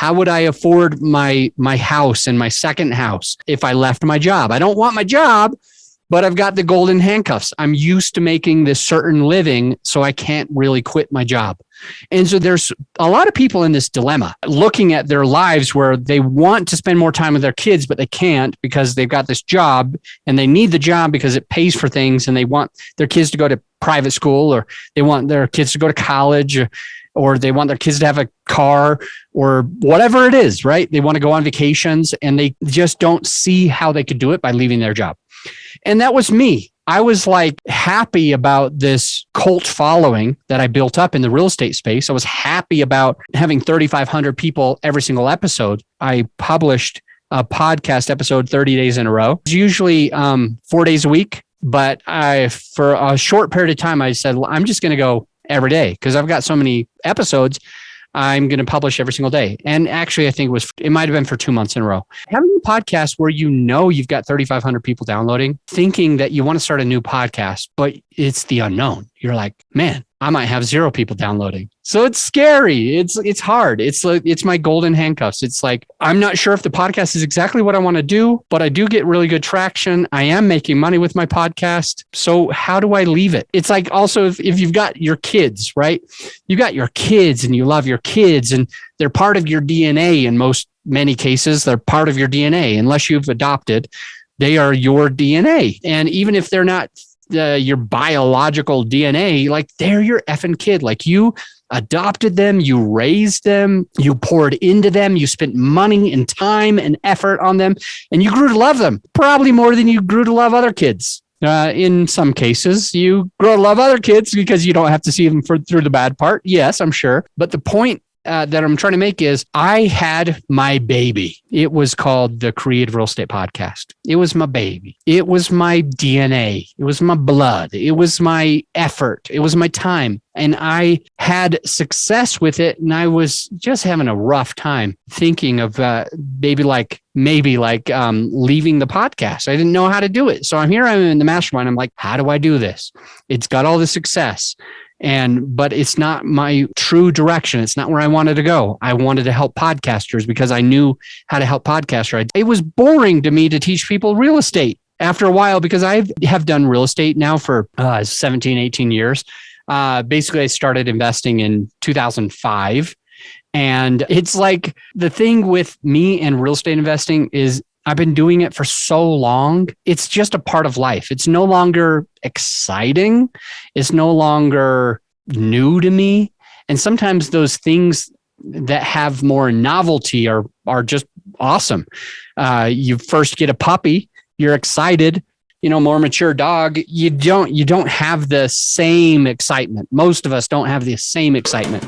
How would I afford my house and my second house if I left my job? I don't want my job, but I've got the golden handcuffs. I'm used to making this certain living, so I can't really quit my job. And so there's a lot of people in this dilemma looking at their lives where they want to spend more time with their kids, but they can't because they've got this job and they need the job because it pays for things, and they want their kids to go to private school, or they want their kids to go to college, or they want their kids to have a car, or whatever it is, right? They want to go on vacations, and they just don't see how they could do it by leaving their job. And that was me. I was like happy about this cult following that I built up in the real estate space. I was happy about having 3,500 people every single episode. I published a podcast episode 30 days in a row. It's usually 4 days a week, but for a short period of time, I said, well, I'm just going to go every day because I've got so many episodes. I'm going to publish every single day. And actually, I think it might have been for 2 months in a row. Having a podcast where you've got 3,500 people downloading, thinking that you want to start a new podcast, but it's the unknown. You're like, man, I might have 0 people downloading. So it's scary. It's hard. It's my golden handcuffs. It's like, I'm not sure if the podcast is exactly what I want to do, but I do get really good traction. I am making money with my podcast. So how do I leave it? It's like also if you've got your kids, right? You got your kids and you love your kids and they're part of your DNA in many cases. They're part of your DNA. Unless you've adopted, they are your DNA. And even if they're not your biological DNA, like they're your effing kid. Like you adopted them, you raised them, you poured into them, you spent money and time and effort on them, and you grew to love them probably more than you grew to love other kids. In some cases, you grow to love other kids because you don't have to see them through the bad part. Yes, I'm sure. But the point that I'm trying to make is I had my baby. It was called the Creative Real Estate Podcast. It was my baby. It was my DNA. It was my blood. It was my effort. It was my time. And I had success with it. And I was just having a rough time thinking of maybe leaving the podcast. I didn't know how to do it. So I'm in the mastermind. I'm like, how do I do this? It's got all the success. But it's not my true direction. It's not where I wanted to go. I wanted to help podcasters because I knew how to help podcasters. It was boring to me to teach people real estate after a while because I have done real estate now for 17, 18 years. Basically, I started investing in 2005. And it's like the thing with me and real estate investing is I've been doing it for so long. It's just a part of life. It's no longer exciting. It's no longer new to me. And sometimes those things that have more novelty are just awesome. You first get a puppy, you're excited. More mature dog, you don't have the same excitement. Most of us don't have the same excitement.